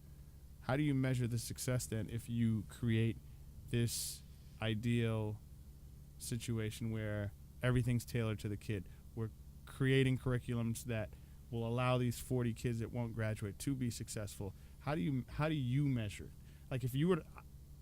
the success then if you create this ideal situation where everything's tailored to the kid? We're creating curriculums that will allow these 40 kids that won't graduate to be successful. How do you measure? Like if you were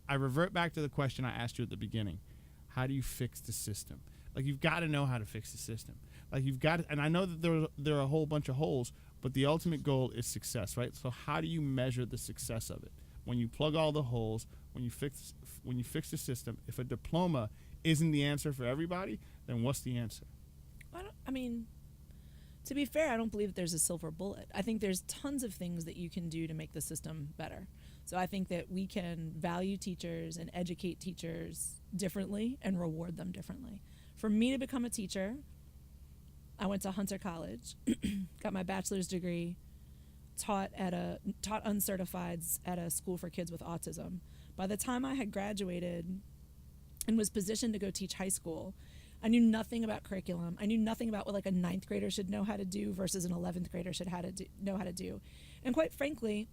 I revert back to the question I asked you at the beginning. How do you fix the system? Like you've got to know how to fix the system. Like you've got to, and I know that there are a whole bunch of holes, but the ultimate goal is success, right? So how do you measure the success of it? When you plug all the holes, when you fix the system, if a diploma isn't the answer for everybody, then what's the answer? To be fair, I don't believe that there's a silver bullet. I think there's tons of things that you can do to make the system better. So I think that we can value teachers and educate teachers differently and reward them differently. For me to become a teacher, I went to Hunter College, got my bachelor's degree, taught uncertifieds at a school for kids with autism. By the time I had graduated and was positioned to go teach high school, I knew nothing about curriculum. I knew nothing about what like a 9th grader should know how to do versus an 11th grader should know how to do. And quite frankly,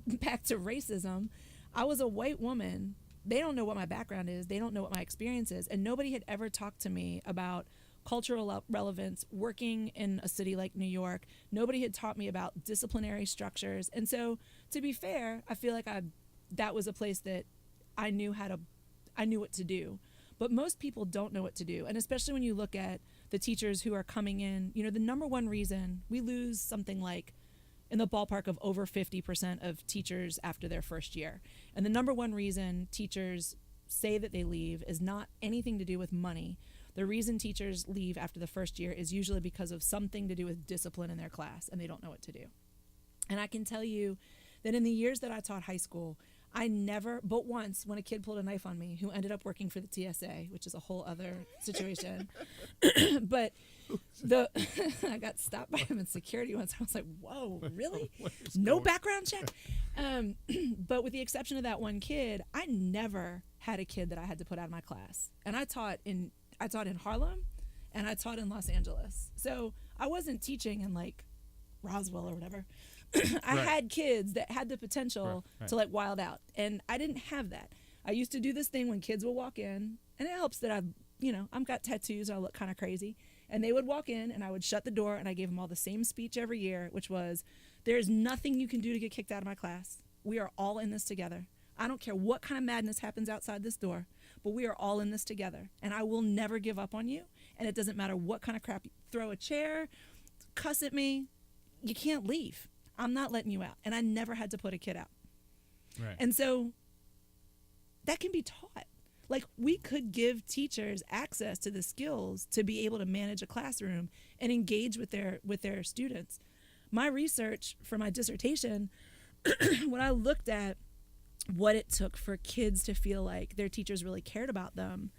back to racism, I was a white woman. They don't know what my background is. They don't know what my experience is. And nobody had ever talked to me about cultural relevance, working in a city like New York. Nobody had taught me about disciplinary structures. And so, to be fair, I feel like that was a place that I knew what to do. But most people don't know what to do. And especially when you look at the teachers who are coming in, the number one reason we lose something like in the ballpark of over 50% of teachers after their first year. And the number one reason teachers say that they leave is not anything to do with money. The reason teachers leave after the first year is usually because of something to do with discipline in their class, and they don't know what to do. And I can tell you that in the years that I taught high school, I never, but once, when a kid pulled a knife on me who ended up working for the TSA, which is a whole other situation. But I got stopped by him in security once. I was like, whoa, really? No background check? But with the exception of that one kid, I never had a kid that I had to put out of my class. And I taught in Harlem, and I taught in Los Angeles. So I wasn't teaching in like Roswell or whatever. I had kids that had the potential to like wild out, and I didn't have that. I used to do this thing when kids would walk in, and it helps that I've got tattoos, I look kind of crazy, and they would walk in, and I would shut the door, and I gave them all the same speech every year, which was, there's nothing you can do to get kicked out of my class. We are all in this together. I don't care what kind of madness happens outside this door, but we are all in this together, and I will never give up on you, and it doesn't matter what kind of crap, throw a chair, cuss at me, you can't leave. I'm not letting you out. And I never had to put a kid out. Right. And so that can be taught. Like we could give teachers access to the skills to be able to manage a classroom and engage with their students. My research for my dissertation, when I looked at what it took for kids to feel like their teachers really cared about them,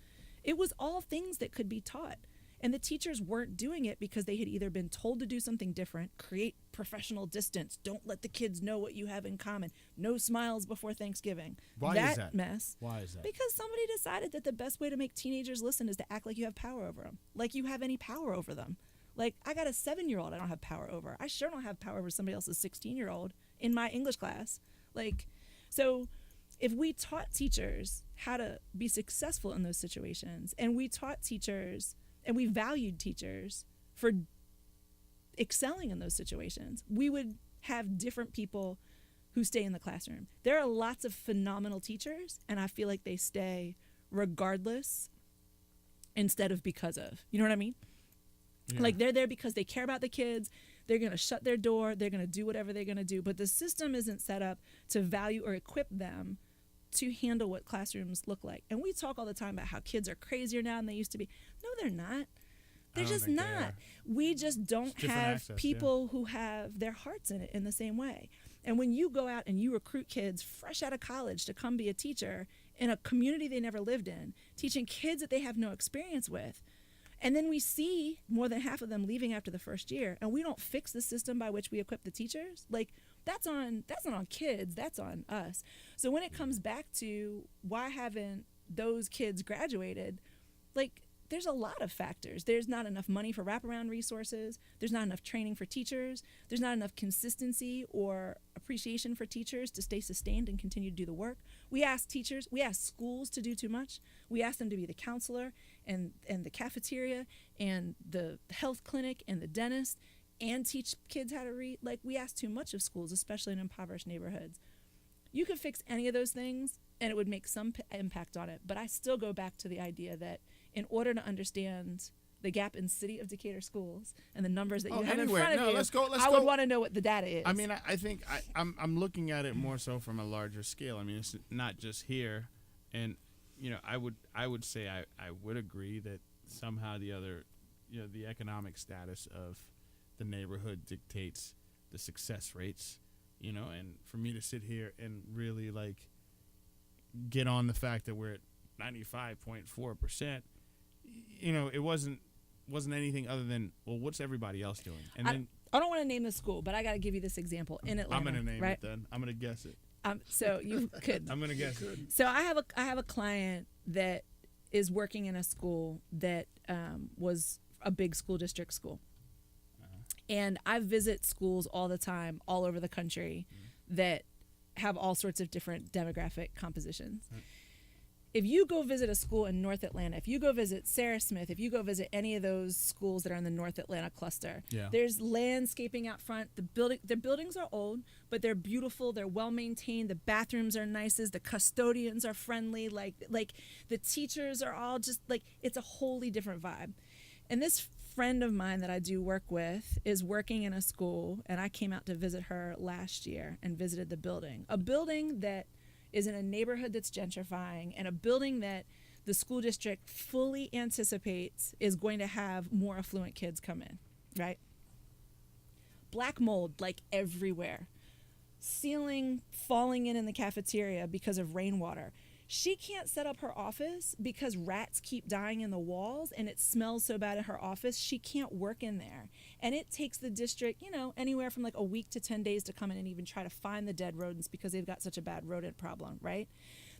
it was all things that could be taught. And the teachers weren't doing it because they had either been told to do something different, create professional distance, don't let the kids know what you have in common, no smiles before Thanksgiving. Why is that? Mess. Why is that? Because somebody decided that the best way to make teenagers listen is to act like you have power over them, like you have any power over them. Like, I got a 7-year-old I don't have power over. I sure don't have power over somebody else's 16-year-old in my English class. Like, so if we taught teachers how to be successful in those situations, and we taught teachers and we valued teachers for excelling in those situations, we would have different people who stay in the classroom. There are lots of phenomenal teachers, and I feel like they stay regardless instead of because of. You know what I mean? Yeah. Like they're there because they care about the kids. They're going to shut their door. They're going to do whatever they're going to do. But the system isn't set up to value or equip them to handle what classrooms look like. And we talk all the time about how kids are crazier now than they used to be. No, they're not. They're just not. We just don't have access, people who have their hearts in it in the same way. And when you go out and you recruit kids fresh out of college to come be a teacher in a community they never lived in, teaching kids that they have no experience with, and then we see more than half of them leaving after the first year, and we don't fix the system by which we equip the teachers, like that's not on kids, that's on us. So when it comes back to why haven't those kids graduated, like there's a lot of factors. There's not enough money for wraparound resources. There's not enough training for teachers. There's not enough consistency or appreciation for teachers to stay sustained and continue to do the work. We ask schools to do too much. We ask them to be the counselor and the cafeteria and the health clinic and the dentist and teach kids how to read. Like, we ask too much of schools, especially in impoverished neighborhoods. You could fix any of those things and it would make some impact on it. But I still go back to the idea that in order to understand the gap in City of Decatur schools and the numbers that you have in front of you, I would want to know what the data is. I mean, I think I'm looking at it more so from a larger scale. I mean, it's not just here. And, you know, I would say I would agree that somehow the economic status of the neighborhood dictates the success rates, you know, and for me to sit here and really, like, get on the fact that we're at 95.4%, you know, it wasn't anything other than, well, what's everybody else doing? And then I don't want to name the school, but I got to give you this example in Atlanta. I'm going to name right? it then. I'm going to guess it. So you could. I'm going to guess it. So I have a client that is working in a school that was a big school district school. And I visit schools all the time, all over the country, that have all sorts of different demographic compositions. If you go visit a school in North Atlanta, if you go visit Sarah Smith, if you go visit any of those schools that are in the North Atlanta cluster, there's landscaping out front. The buildings are old, but they're beautiful. They're well maintained. The bathrooms are nicest. The custodians are friendly. Like the teachers are all just like, it's a wholly different vibe. And this friend of mine that I do work with is working in a school, and I came out to visit her last year and visited the building. A building that is in a neighborhood that's gentrifying, and a building that the school district fully anticipates is going to have more affluent kids come in, right? Black mold, like everywhere. Ceiling falling in the cafeteria because of rainwater. She can't set up her office because rats keep dying in the walls and it smells so bad in her office. She can't work in there. And it takes the district, you know, anywhere from like a week to 10 days to come in and even try to find the dead rodents because they've got such a bad rodent problem, right?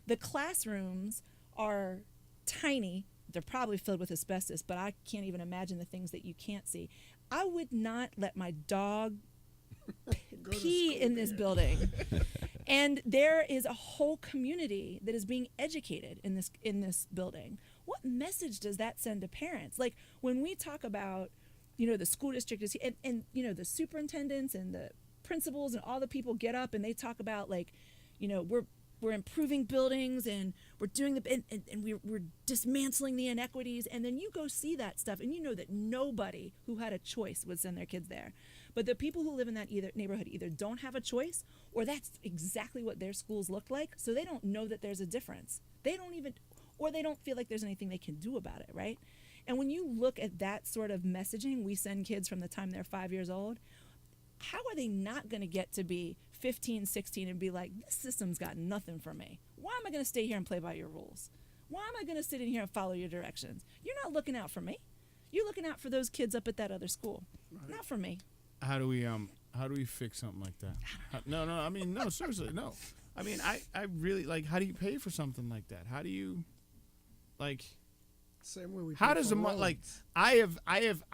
The classrooms are tiny. They're probably filled with asbestos, but I can't even imagine the things that you can't see. I would not let my dog pee in this building. And there is a whole community that is being educated in this building. What message does that send to parents? Like, when we talk about, you know, the school district is, and you know, the superintendents and the principals and all the people get up and they talk about, like, you know, we're improving buildings and we're doing and we're dismantling the inequities, and then you go see that stuff and you know that nobody who had a choice would send their kids there. But the people who live in that neighborhood either don't have a choice, or that's exactly what their schools look like, so they don't know that there's a difference. They don't feel like there's anything they can do about it, right? And when you look at that sort of messaging we send kids from the time they're 5 years old, how are they not going to get to be 15, 16 and be like, this system's got nothing for me. Why am I going to stay here and play by your rules? Why am I going to sit in here and follow your directions? You're not looking out for me. You're looking out for those kids up at that other school, not for me. How do we fix something like that? No, I mean, no, seriously, no. I mean, I really, like, how do you pay for something like that? How do you, like, same way we how does a like, I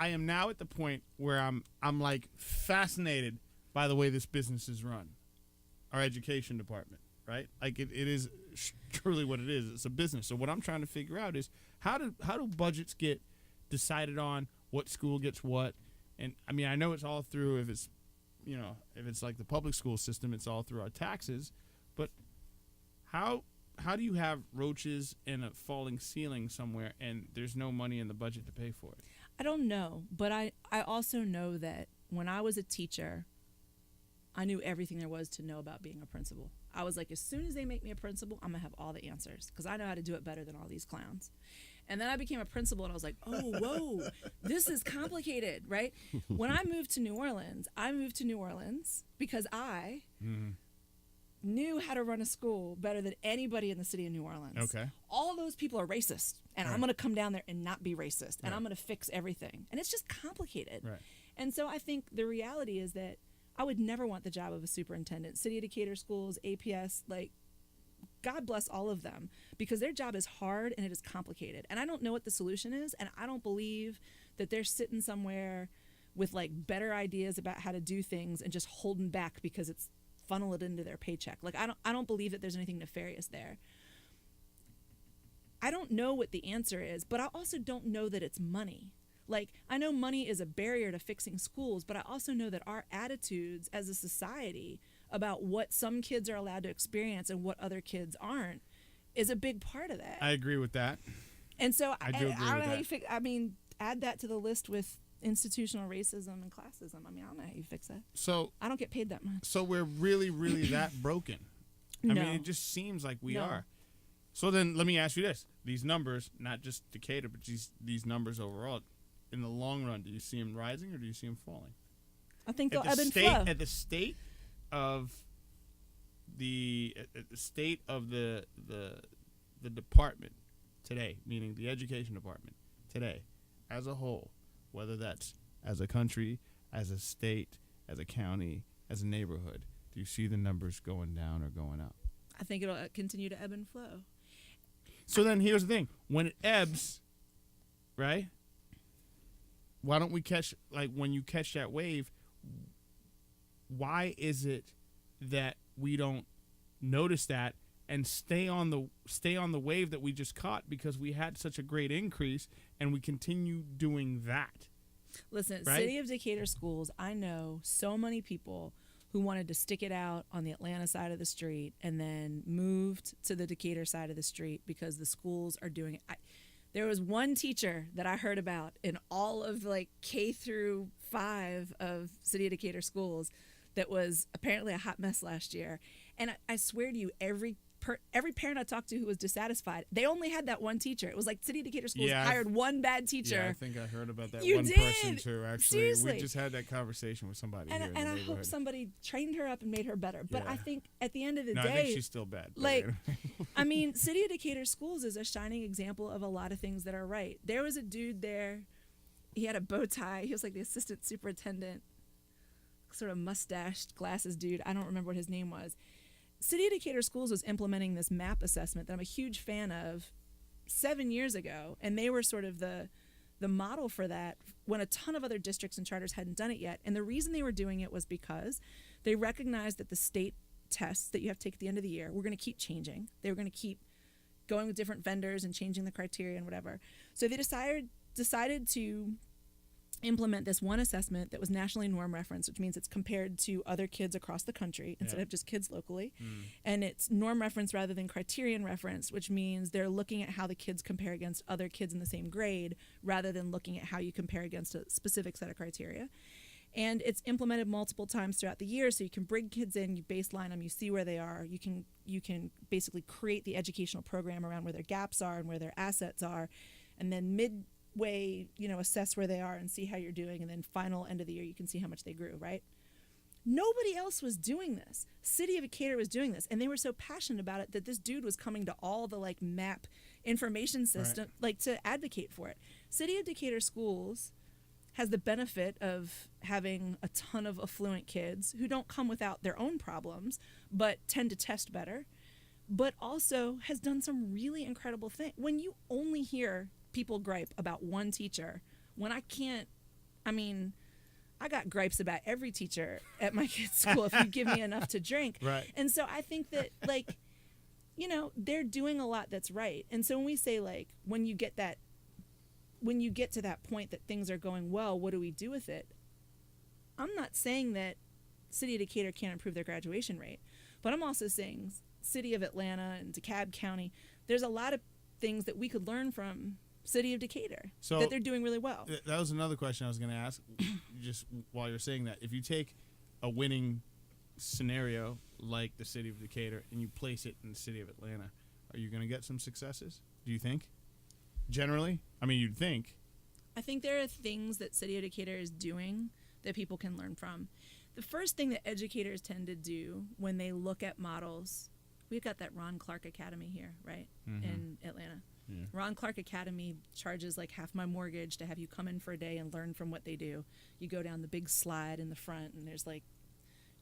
am now at the point where I'm like fascinated by the way this business is run, our education department, right? Like, it is truly what it is. It's a business. So what I'm trying to figure out is how do budgets get decided on, what school gets what. And I mean, I know it's all through if it's if it's like the public school system, it's all through our taxes. But how do you have roaches in a falling ceiling somewhere and there's no money in the budget to pay for it? I don't know, but I also know that when I was a teacher, I knew everything there was to know about being a principal. I was like, as soon as they make me a principal, I'm going to have all the answers because I know how to do it better than all these clowns. And then I became a principal and I was like, oh, whoa, this is complicated, right? When I moved to New Orleans, because I knew how to run a school better than anybody in the city of New Orleans. Okay. All those people are racist, and I'm going to come down there and not be racist, and I'm going to fix everything. And it's just complicated. Right. And so I think the reality is that I would never want the job of a superintendent. City of Decatur schools, APS, like, God bless all of them, because their job is hard and it is complicated. And I don't know what the solution is, and I don't believe that they're sitting somewhere with like better ideas about how to do things and just holding back because it's funnel it into their paycheck. Like I don't believe that there's anything nefarious there. I don't know what the answer is, but I also don't know that it's money. Like, I know money is a barrier to fixing schools, but I also know that our attitudes as a society about what some kids are allowed to experience and what other kids aren't is a big part of that. I agree with that. And so I do agree with that. Add that to the list with institutional racism and classism. I don't know how you fix that. So I don't get paid that much. So we're really, really that broken. I No. mean, it just seems like we No. are. So then let me ask you this. These numbers, not just Decatur, but these numbers overall, in the long run, do you see them rising or do you see them falling? I think they'll At ebb the and state, flow. at the state of the department today, meaning the education department today, as a whole, whether that's as a country, as a state, as a county, as a neighborhood, do you see the numbers going down or going up? I think it'll continue to ebb and flow. So then here's the thing. When it ebbs, right, why don't we when you catch that wave, why is it that we don't notice that and stay on the wave that we just caught because we had such a great increase and we continue doing that? Listen, right? City of Decatur schools, I know so many people who wanted to stick it out on the Atlanta side of the street and then moved to the Decatur side of the street because the schools are doing it. There was one teacher that I heard about in all of like K through 5 of City of Decatur schools that was apparently a hot mess last year. And I swear to you, every parent I talked to who was dissatisfied, they only had that one teacher. It was like City of Decatur schools hired one bad teacher. Yeah, I think I heard about that You one did? person too, actually. Seriously. We just had that conversation with somebody here in the And I neighborhood. hope somebody trained her up and made her better. But Yeah. I think at the end of the No, day, I think she's still bad. but like, anyway. I mean, City of Decatur schools is a shining example of a lot of things that are right. There was a dude there. He had a bow tie. He was like the assistant superintendent, sort of mustached glasses dude. I don't remember what his name was. City of Decatur schools was implementing this MAP assessment that I'm a huge fan of 7 years ago. And they were sort of the model for that when a ton of other districts and charters hadn't done it yet. And the reason they were doing it was because they recognized that the state tests that you have to take at the end of the year were going to keep changing. They were going to keep going with different vendors and changing the criteria and whatever. So they decided to implement this one assessment that was nationally norm referenced, which means it's compared to other kids across the country instead of just kids locally. And it's norm reference rather than criterion reference, which means they're looking at how the kids compare against other kids in the same grade rather than looking at how you compare against a specific set of criteria. And it's implemented multiple times throughout the year, so you can bring kids in, you baseline them, you see where they are. You can basically create the educational program around where their gaps are and where their assets are, and then midway, assess where they are and see how you're doing, and then final end of the year, you can see how much they grew, right? Nobody else was doing this. City of Decatur was doing this, and they were so passionate about it that this dude was coming to all the like MAP information system, like to advocate for it. City of Decatur schools has the benefit of having a ton of affluent kids who don't come without their own problems, but tend to test better, but also has done some really incredible things. When you only hear people gripe about one teacher, when I got gripes about every teacher at my kid's school if you give me enough to drink. Right. And so I think that, they're doing a lot that's right. And so when we say, when you get to that point that things are going well, what do we do with it? I'm not saying that City of Decatur can't improve their graduation rate. But I'm also saying City of Atlanta and DeKalb County, there's a lot of things that we could learn from City of Decatur that they're doing really well. That was another question I was going to ask, just while you're saying that. If you take a winning scenario like the City of Decatur and you place it in the City of Atlanta, are you going to get some successes, do you think? Generally? I mean, you'd think. I think there are things that City of Decatur is doing that people can learn from. The first thing that educators tend to do when they look at models, we've got that Ron Clark Academy here, right, in Atlanta. Yeah. Ron Clark Academy charges like half my mortgage to have you come in for a day and learn from what they do. You go down the big slide in the front and there's like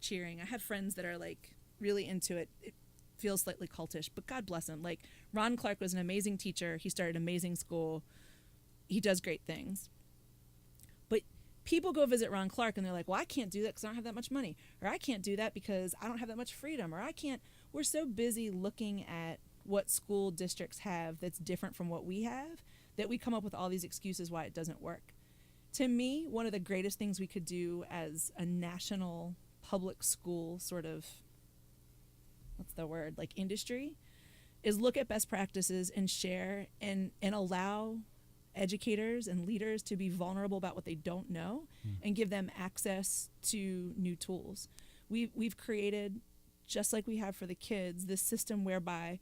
cheering. I have friends that are like really into it. It feels slightly cultish, but God bless him. Like Ron Clark was an amazing teacher. He started an amazing school. He does great things. But people go visit Ron Clark and they're like, well, I can't do that because I don't have that much money. Or I can't do that because I don't have that much freedom. Or I can't. We're so busy looking at what school districts have that's different from what we have that we come up with all these excuses why it doesn't work. To me, one of the greatest things we could do as a national public school sort of, what's the word, like industry, is look at best practices and share and allow educators and leaders to be vulnerable about what they don't know and give them access to new tools. We've created, just like we have for the kids, this system whereby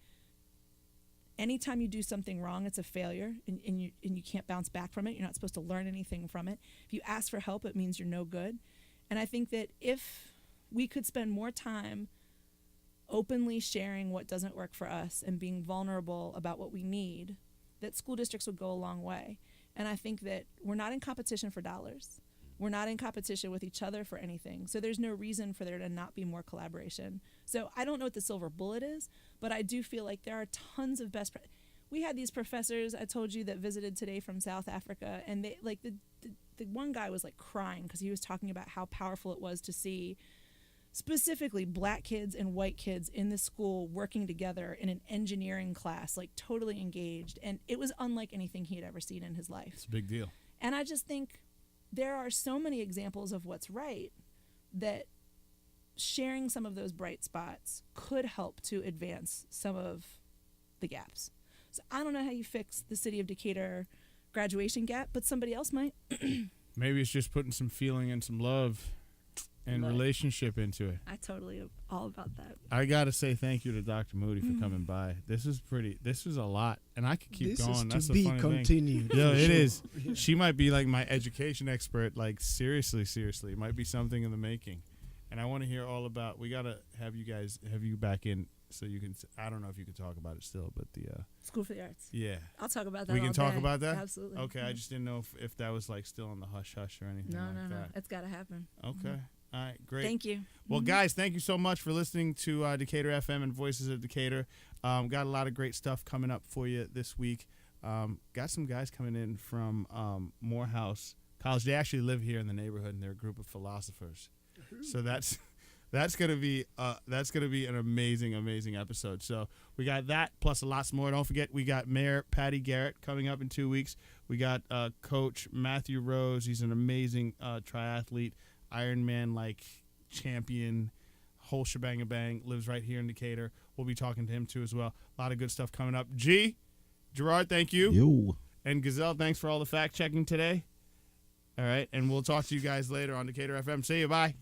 anytime you do something wrong, it's a failure and you can't bounce back from it. You're not supposed to learn anything from it. If you ask for help, it means you're no good. And I think that if we could spend more time openly sharing what doesn't work for us and being vulnerable about what we need, that school districts would go a long way. And I think that we're not in competition for dollars. We're not in competition with each other for anything. So there's no reason for there to not be more collaboration. So I don't know what the silver bullet is, but I do feel like there are tons of we had these professors I told you that visited today from South Africa, and they like the one guy was like crying because he was talking about how powerful it was to see specifically black kids and white kids in the school working together in an engineering class, like totally engaged. And it was unlike anything he had ever seen in his life. It's a big deal. And I just think there are so many examples of what's right that sharing some of those bright spots could help to advance some of the gaps. So I don't know how you fix the City of Decatur graduation gap, but somebody else might. Maybe it's just putting some feeling and some love and relationship into it. I totally am all about that. I got to say thank you to Dr. Moody for coming by. This is a lot, and I could keep going. That's the funny continued. thing. Yeah, it is. She might be like my education expert, like seriously. It might be something in the making. And I want to hear all about, we got to have you back in so you can, I don't know if you can talk about it still, but the School for the Arts. Yeah. I'll talk about that. We can talk day. about that? Absolutely. Okay, I just didn't know if that was like still on the hush-hush or anything like that. It's got to happen. Okay. All right, great. Thank you. Well, guys, thank you so much for listening to Decatur FM and Voices of Decatur. Got a lot of great stuff coming up for you this week. Got some guys coming in from Morehouse College. They actually live here in the neighborhood, and they're a group of philosophers. So that's gonna be an amazing episode. So we got that plus a lot more. Don't forget, we got Mayor Patty Garrett coming up in 2 weeks. We got Coach Matthew Rose. He's an amazing triathlete. Ironman like champion, whole shebang bang, lives right here in Decatur. We'll be talking to him too as well. A lot of good stuff coming up. Gerard, thank you. Yo. And Gazelle, thanks for all the fact checking today. All right, and we'll talk to you guys later on Decatur FM. See you, bye.